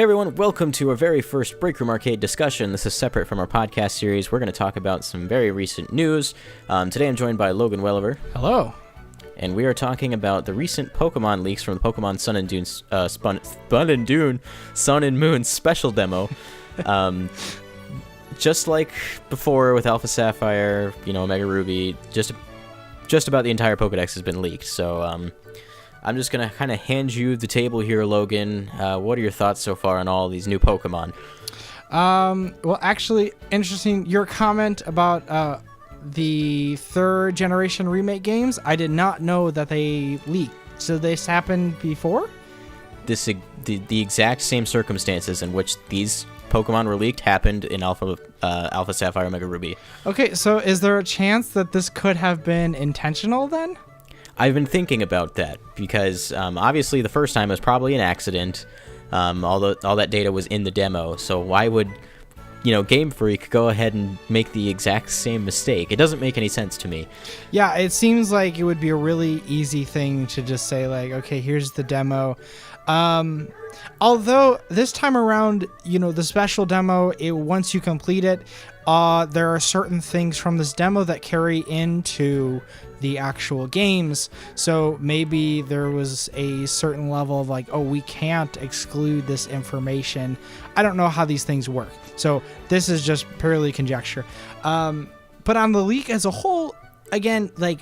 Hey everyone, welcome to our very first Break Room Arcade discussion. This is separate from our podcast series. We're going to talk about some very recent news. Today I'm joined by Logan Welliver. Hello. And we are talking about the recent Pokemon leaks from the Pokemon Sun and Moon special demo. Just like before with Alpha Sapphire, Omega Ruby, just about the entire Pokedex has been leaked. So I'm just going to kind of hand you the table here, Logan. What are your thoughts so far on all these new Pokemon? Well, actually, interesting. Your comment about the third generation remake games, I did not know that they leaked. So this happened before? The exact same circumstances in which these Pokemon were leaked happened in Alpha Sapphire, Omega Ruby. Okay, so is there a chance that this could have been intentional then? I've been thinking about that because obviously the first time was probably an accident. All that data was in the demo, so why would Game Freak go ahead and make the exact same mistake? It doesn't make any sense to me. Yeah, it seems like it would be a really easy thing to just say like, okay, here's the demo. Although this time around, the special demo, once you complete it, there are certain things from this demo that carry into the actual games. So maybe there was a certain level of like, oh, we can't exclude this information. I don't know how these things work. So this is just purely conjecture. But on the leak as a whole, again, like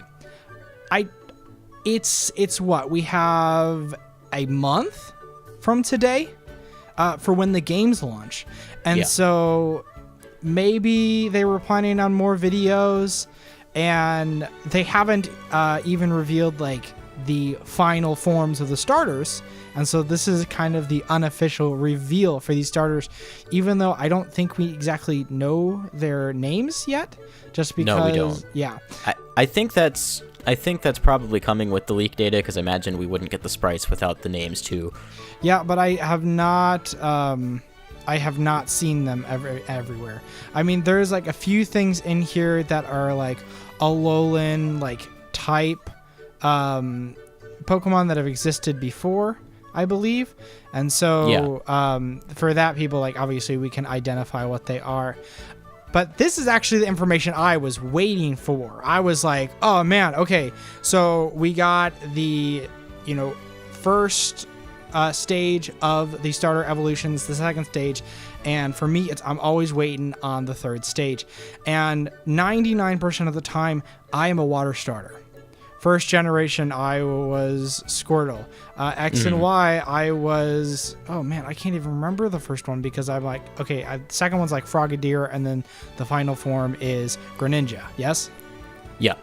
it's what we have a month from today for when the games launch. And so maybe they were planning on more videos, and they haven't even revealed like the final forms of the starters. And so this is kind of the unofficial reveal for these starters, even though I don't think we exactly know their names yet, just because. No, we don't. Yeah. I think that's probably coming with the leak data, because I imagine we wouldn't get the sprites without the names too. Yeah, but I have not seen them everywhere. I mean, there's like a few things in here that are like Alolan like type Pokemon that have existed before, I believe. And so for that, people, like, obviously we can identify what they are. But this is actually the information I was waiting for. I was like, oh man, okay. So we got the, first stage of the starter evolutions, the second stage. And for me, I'm always waiting on the third stage. And 99% of the time, I am a water starter. First generation, I was Squirtle. X and Y, I was... Oh, man, I can't even remember the first one because I'm like... Okay, the second one's like Frogadier, and then the final form is Greninja. Yes? Yeah.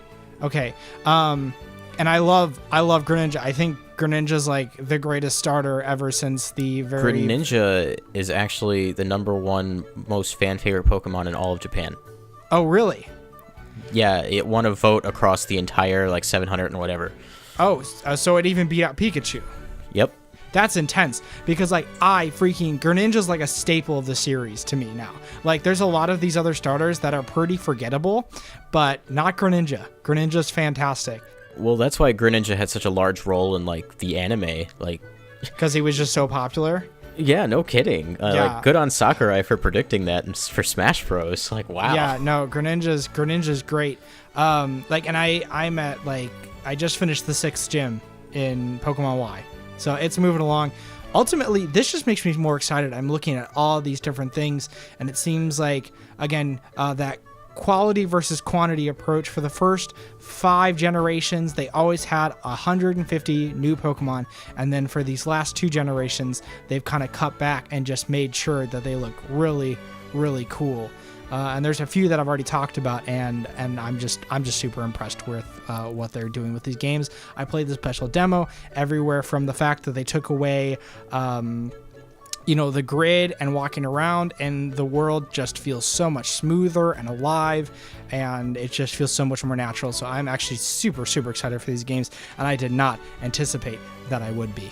Okay. And I love Greninja. I think Greninja's like the greatest starter ever since the very... Greninja is actually the #1 most fan-favorite Pokemon in all of Japan. Oh, really? Yeah, it won a vote across the entire, 700 and whatever. Oh, so it even beat out Pikachu. Yep. That's intense, because, Greninja's like a staple of the series to me now. Like, there's a lot of these other starters that are pretty forgettable, but not Greninja. Greninja's fantastic. Well, that's why Greninja had such a large role in, the anime, Because he was just so popular? Yeah, no kidding. Good on Sakurai for predicting that for Smash Bros. Wow. Yeah, no, Greninja's great. And I'm at, I just finished the 6th gym in Pokemon Y. So it's moving along. Ultimately, this just makes me more excited. I'm looking at all these different things, and it seems like, again, that quality versus quantity approach. For the first 5 generations, they always had 150 new Pokemon, and then for these last 2 generations, they've kind of cut back and just made sure that they look really, really cool. And there's a few that I've already talked about, and I'm just super impressed with what they're doing with these games. I played the special demo, everywhere from the fact that they took away the grid and walking around, and the world just feels so much smoother and alive, and it just feels so much more natural. So I'm actually super, super excited for these games, and I did not anticipate that I would be.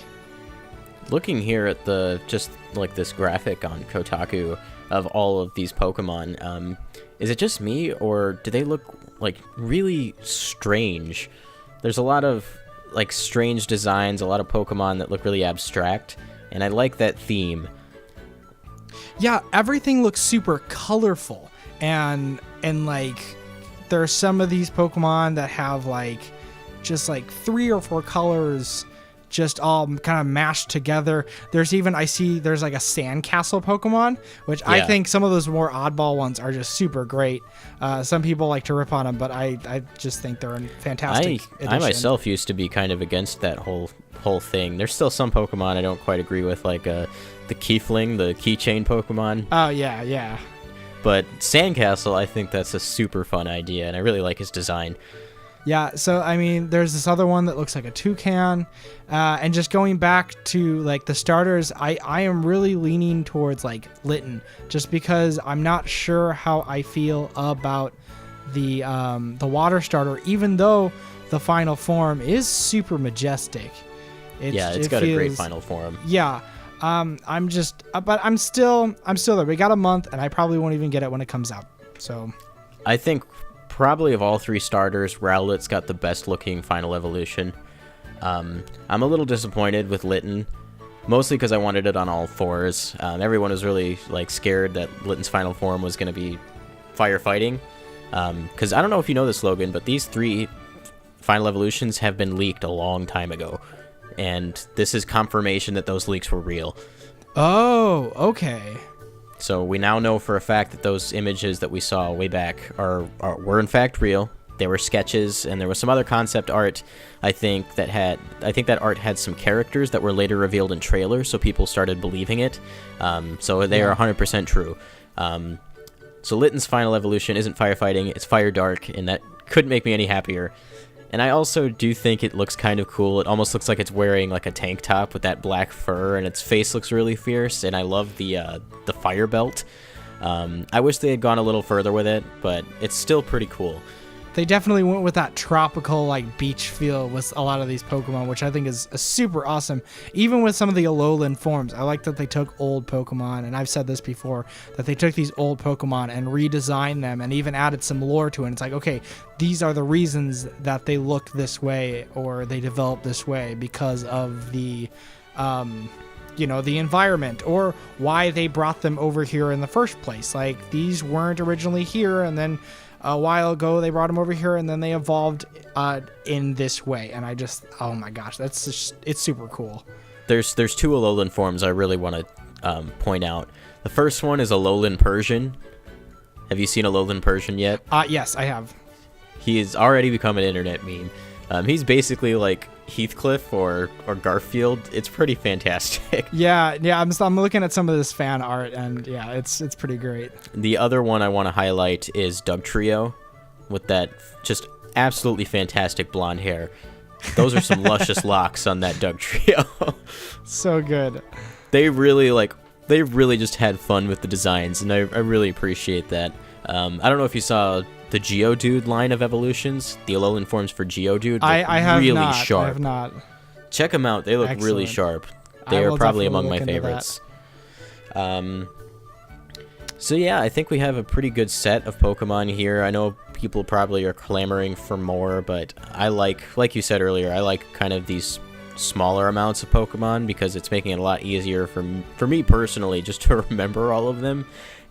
Looking here at this graphic on Kotaku of all of these Pokemon, is it just me, or do they look really strange? There's a lot of strange designs, a lot of Pokemon that look really abstract, and I like that theme. Yeah, everything looks super colorful, and like there are some of these Pokemon that have like just like 3 or 4 colors just all kind of mashed together. There's even, there's like a sandcastle Pokemon, which I think some of those more oddball ones are just super great. Some people like to rip on them, but I just think they're a fantastic addition. I myself used to be kind of against that whole thing. There's still some Pokemon I don't quite agree with, like the Keyfling, the keychain Pokemon. Oh, yeah. But Sandcastle, I think that's a super fun idea, and I really like his design. Yeah, so I mean, there's this other one that looks like a toucan, and just going back to like the starters, I am really leaning towards like Litten, just because I'm not sure how I feel about the water starter, even though the final form is super majestic. It's got a great final form. Yeah, but I'm still there. We got a month, and I probably won't even get it when it comes out. So, I think probably of all 3 starters, Rowlet's got the best looking final evolution. I'm a little disappointed with Litten, mostly because I wanted it on all 4s. Everyone was really like scared that Litten's final form was going to be firefighting, because I don't know if you know this, Logan, but these 3 final evolutions have been leaked a long time ago, and this is confirmation that those leaks were real. Oh, okay. So we now know for a fact that those images that we saw way back were in fact real. They were sketches, and there was some other concept art. I think that art had some characters that were later revealed in trailers, so people started believing it. So they are 100% true. So Litten's final evolution isn't firefighting; it's fire dark, and that couldn't make me any happier. And I also do think it looks kind of cool. It almost looks like it's wearing like a tank top with that black fur, and its face looks really fierce, and I love the fire belt. I wish they had gone a little further with it, but it's still pretty cool. They definitely went with that tropical like beach feel with a lot of these Pokemon, which I think is super awesome. Even with some of the Alolan forms, I like that they took old Pokemon, and I've said this before, that they took these old Pokemon and redesigned them and even added some lore to it. And it's like, okay, these are the reasons that they look this way or they develop this way because of the the environment, or why they brought them over here in the first place. Like, these weren't originally here, and then a while ago they brought them over here, and then they evolved in this way. And I just, oh my gosh, it's super cool. There's 2 Alolan forms I really want to point out. The first one is Alolan Persian. Have you seen Alolan Persian yet? Yes, I have. He has already become an internet meme. He's basically like Heathcliff or Garfield. It's pretty fantastic. Yeah. I'm looking at some of this fan art, and yeah, it's pretty great. The other one I want to highlight is Dugtrio, with that just absolutely fantastic blonde hair. Those are some luscious locks on that Dugtrio. So good. They really just had fun with the designs, and I really appreciate that. I don't know if you saw the Geodude line of evolutions, the Alolan forms for Geodude. I have really not. sharp. I have not. Check them out. They look really sharp. They are probably among my favorites. So yeah, I think we have a pretty good set of Pokemon here. I know people probably are clamoring for more, but I like you said earlier, I like kind of these smaller amounts of Pokemon because it's making it a lot easier for me personally just to remember all of them.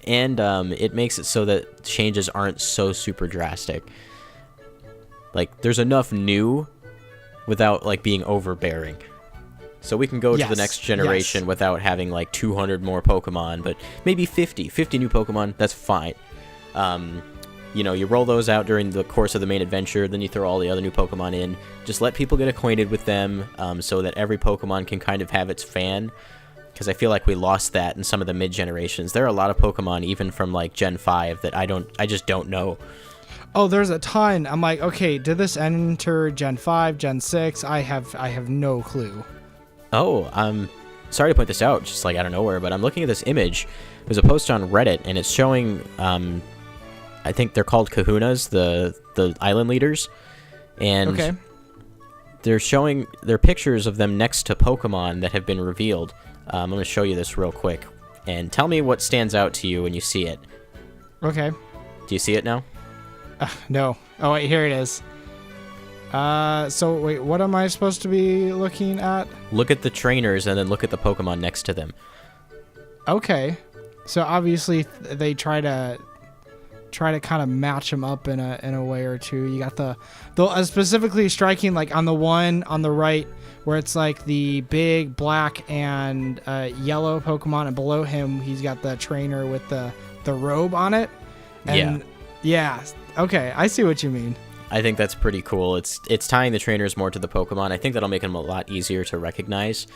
And it makes it so that changes aren't so super drastic. Like, there's enough new without like being overbearing. So we can go to the next generation without having like 200 more Pokemon, but maybe 50 new Pokemon, that's fine. You roll those out during the course of the main adventure, then you throw all the other new Pokemon in. Just let people get acquainted with them so that every Pokemon can kind of have its fan. Because I feel like we lost that in some of the mid-generations. There are a lot of Pokemon, even from like Gen 5, that I just don't know. Oh, there's a ton. I'm like, okay, did this enter Gen 5, Gen 6? I have no clue. Oh, sorry to point this out, just like out of nowhere, but I'm looking at this image. There's a post on Reddit, and it's showing, I think they're called Kahunas, the island leaders. And they're showing their pictures of them next to Pokemon that have been revealed. I'm going to show you this real quick, and tell me what stands out to you when you see it. Okay. Do you see it now? No. Oh, wait, here it is. So, wait, what am I supposed to be looking at? Look at the trainers, and then look at the Pokemon next to them. Okay. So obviously they try to kind of match them up in a way or two. You got the specifically striking like on the one on the right where it's like the big black and yellow Pokemon, and below him he's got the trainer with the robe on it. And yeah. Okay, I see what you mean. I think that's pretty cool. It's tying the trainers more to the Pokemon. I think that'll make them a lot easier to recognize.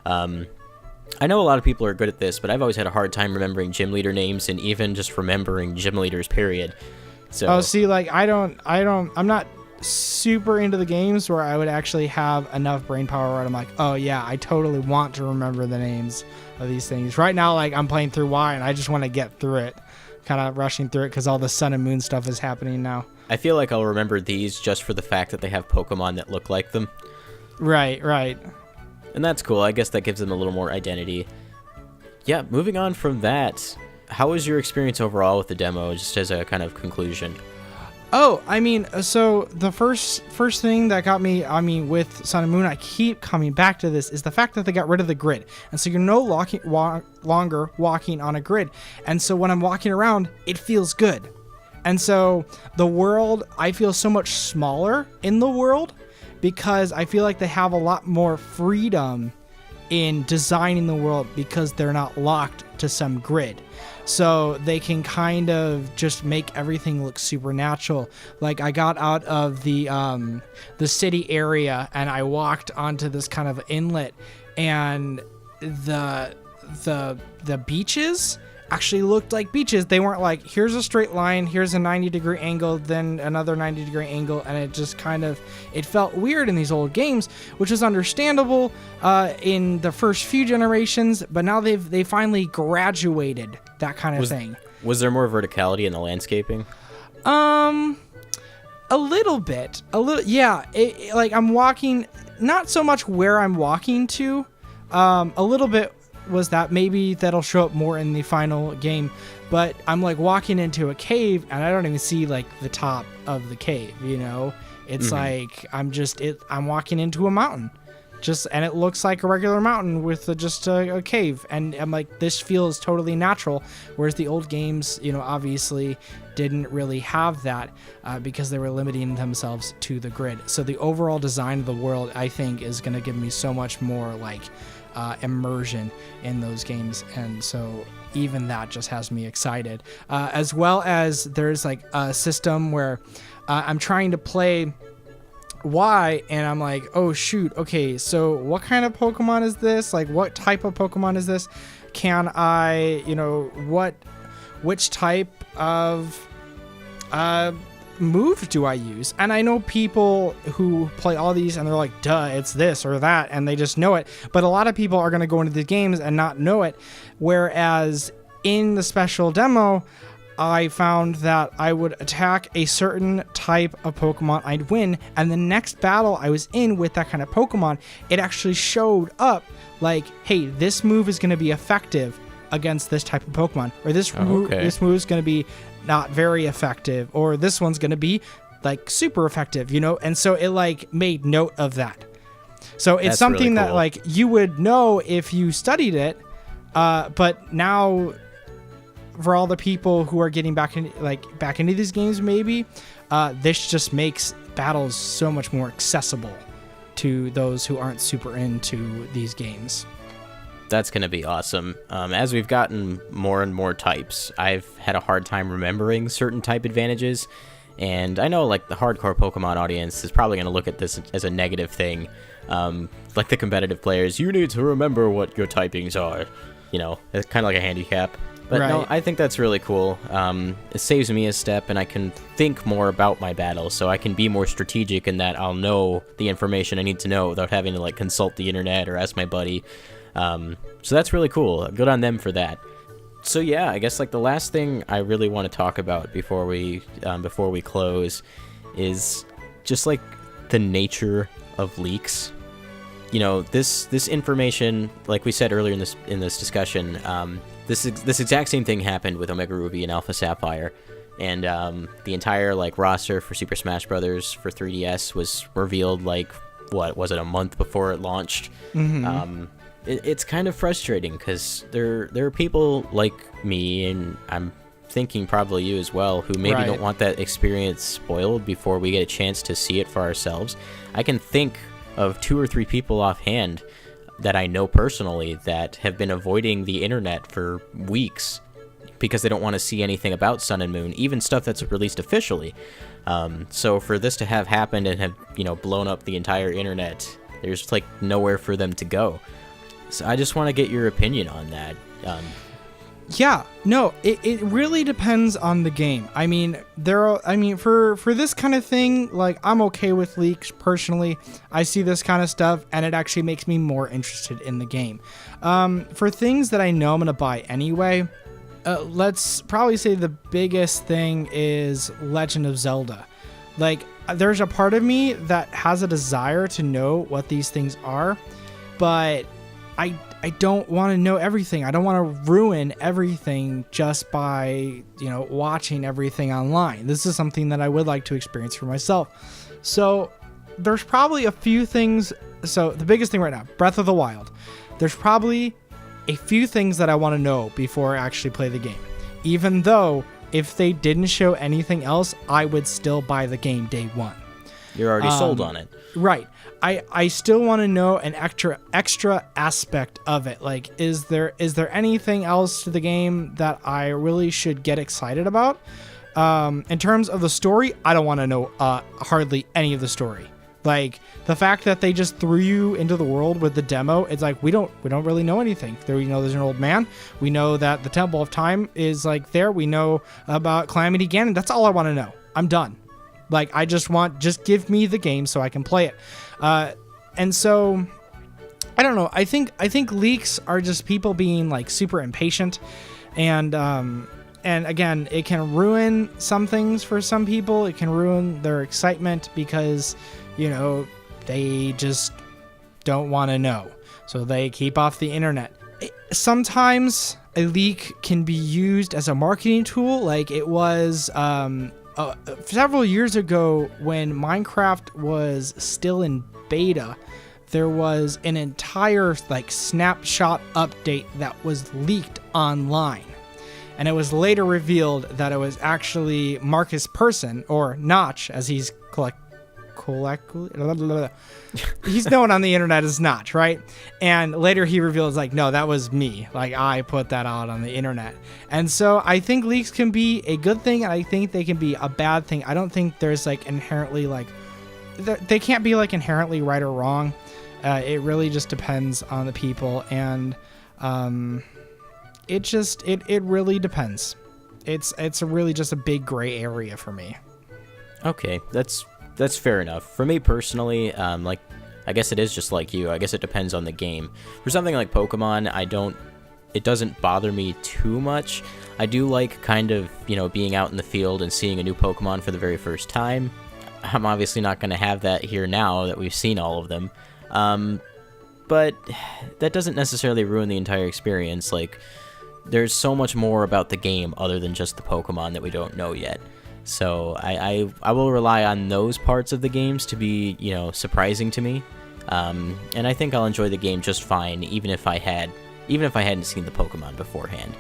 I know a lot of people are good at this, but I've always had a hard time remembering gym leader names and even just remembering gym leaders, period. So see, like I'm not super into the games where I would actually have enough brain power where I'm like, oh yeah, I totally want to remember the names of these things. Right now, like I'm playing through Y and I just want to get through it, kind of rushing through it because all the Sun and Moon stuff is happening now. I feel like I'll remember these just for the fact that they have Pokemon that look like them. Right. And that's cool. I guess that gives them a little more identity. Yeah, moving on from that, how was your experience overall with the demo, just as a kind of conclusion? Oh, I mean, so the first thing that got me, with Sun and Moon, I keep coming back to this, is the fact that they got rid of the grid. And so you're no longer walking on a grid. And so when I'm walking around, it feels good. And so the world, I feel so much smaller in the world because I feel like they have a lot more freedom in designing the world because they're not locked to some grid. So they can kind of just make everything look supernatural. Like I got out of the city area and I walked onto this kind of inlet, and the beaches actually looked like beaches. They weren't like, here's a straight line, here's a 90-degree angle, then another 90-degree angle, and it just kind of, it felt weird in these old games, which is understandable in the first few generations, but now they finally graduated that kind of thing. Was there more verticality in the landscaping? A little bit. Yeah. Like I'm walking, not so much where I'm walking to, a little bit was that. Maybe that'll show up more in the final game, but I'm like walking into a cave and I don't even see like the top of the cave, you know? It's like I'm walking into a mountain. And it looks like a regular mountain with just a cave, and I'm like, this feels totally natural, whereas the old games, you know, obviously didn't really have that because they were limiting themselves to the grid. So the overall design of the world, I think, is going to give me so much more like immersion in those games, and so even that just has me excited. As well as there's like a system where I'm trying to play Y, and I'm like, oh shoot, okay, so what kind of Pokemon is this? Like, what type of Pokemon is this? Can I, you know, which type of move do I use? And I know people who play all these and they're like, duh, it's this or that, and they just know it. But a lot of people are going to go into the games and not know it. Whereas in the special demo, I found that I would attack a certain type of Pokemon, I'd win, and the next battle I was in with that kind of Pokemon, it actually showed up like, hey, this move is going to be effective against this type of Pokemon, or this move is going to be not very effective, or this one's going to be like super effective, you know? And so it like made note of that. So it's something really cool that like you would know if you studied it, but now for all the people who are getting back into these games, maybe this just makes battles so much more accessible to those who aren't super into these games. That's going to be awesome. As we've gotten more and more types, I've had a hard time remembering certain type advantages, and I know like the hardcore Pokemon audience is probably going to look at this as a negative thing. Like the competitive players, you need to remember what your typings are. You know, it's kind of like a handicap. But right. No, I think that's really cool. It saves me a step, and I can think more about my battles, so I can be more strategic in that I'll know the information I need to know without having to like consult the internet or ask my buddy. So that's really cool. Good on them for that. So yeah, I guess like the last thing I really want to talk about before we close is just like the nature of leaks. You know, this information, like we said earlier in this discussion, this exact same thing happened with Omega Ruby and Alpha Sapphire, and the entire like roster for Super Smash Bros. For 3DS was revealed like, what was it, a month before it launched? Mm-hmm. it's kind of frustrating because there are people like me, and I'm thinking probably you as well, who maybe don't want that experience spoiled before we get a chance to see it for ourselves. I can think of 2 or 3 people offhand that I know personally that have been avoiding the internet for weeks because they don't want to see anything about Sun and Moon, even stuff that's released officially. So for this to have happened and have, blown up the entire internet, there's like nowhere for them to go. So I just want to get your opinion on that. Yeah, no, it really depends on the game. I mean, for this kind of thing, like, I'm okay with leaks personally. I see this kind of stuff and it actually makes me more interested in the game. For things that I know I'm going to buy anyway, let's probably say the biggest thing is Legend of Zelda. Like, there's a part of me that has a desire to know what these things are, but I don't want to know everything. I don't want to ruin everything just by, watching everything online. This is something that I would like to experience for myself. So there's probably a few things. So the biggest thing right now, Breath of the Wild. There's probably a few things that I want to know before I actually play the game. Even though if they didn't show anything else, I would still buy the game day one. You're already sold on it. Right. I still want to know an extra aspect of it. Like, is there anything else to the game that I really should get excited about? In terms of the story, I don't want to know hardly any of the story. Like, the fact that they just threw you into the world with the demo, it's like we don't really know anything. There, there's an old man. We know that the Temple of Time is like there. We know about Calamity Ganon. That's all I want to know. I'm done. Like, I just give me the game so I can play it. And so, I don't know. I think leaks are just people being like super impatient, and again, it can ruin some things for some people. It can ruin their excitement because, they just don't want to know. So they keep off the internet. Sometimes a leak can be used as a marketing tool, like it was several years ago when Minecraft was still in beta. There was an entire snapshot update that was leaked online, and it was later revealed that it was actually Marcus Persson, or Notch as he's he's known on the internet as Notch, right? And later he reveals no, that was me. I put that out on the internet. And so I think leaks can be a good thing, and I think they can be a bad thing. I don't think there's inherently they can't be inherently right or wrong. It really just depends on the people, and it really depends. It's really just a big gray area for me. Okay, that's fair enough. For me personally, I guess it is just like you. I guess it depends on the game. For something like Pokemon, it doesn't bother me too much. I do like kind of, being out in the field and seeing a new Pokemon for the very first time. I'm obviously not going to have that here now that we've seen all of them. But that doesn't necessarily ruin the entire experience. There's so much more about the game other than just the Pokemon that we don't know yet. So I will rely on those parts of the games to be, surprising to me. And I think I'll enjoy the game just fine, even if I hadn't seen the Pokemon beforehand.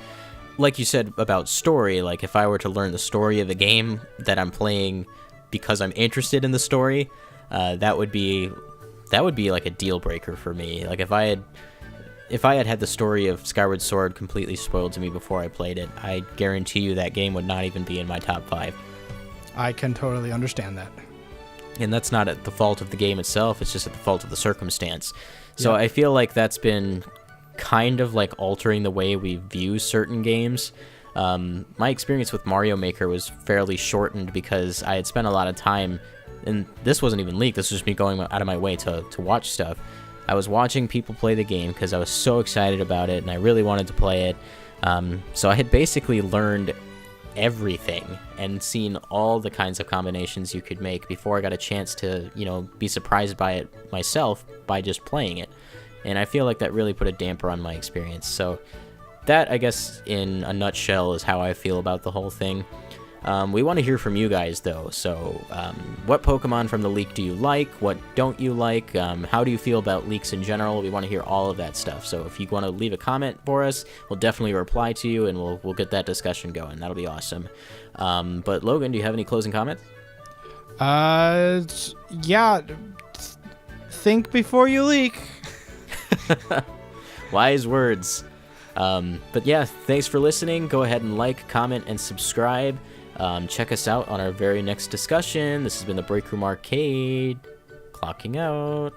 Like you said about story, if I were to learn the story of a game that I'm playing because I'm interested in the story, that would be like a deal breaker for me. If I had the story of Skyward Sword completely spoiled to me before I played it, I guarantee you that game would not even be in my top 5. I can totally understand that. And that's not at the fault of the game itself, it's just at the fault of the circumstance. So Yep. I feel like that's been kind of altering the way we view certain games. My experience with Mario Maker was fairly shortened because I had spent a lot of time, and this wasn't even leaked, this was just me going out of my way to watch stuff. I was watching people play the game because I was so excited about it and I really wanted to play it. So I had basically learned everything and seen all the kinds of combinations you could make before I got a chance to, be surprised by it myself by just playing it. And I feel like that really put a damper on my experience. So that, I guess, in a nutshell, is how I feel about the whole thing. We want to hear from you guys, though. So, what Pokemon from the leak do you like? What don't you like? How do you feel about leaks in general? We want to hear all of that stuff. So, if you want to leave a comment for us, we'll definitely reply to you, and we'll get that discussion going. That'll be awesome. But Logan, do you have any closing comments? Yeah. Think before you leak. Wise words. But yeah, thanks for listening. Go ahead and like, comment, and subscribe. Check us out on our very next discussion. This has been the Break Room Arcade. Clocking out.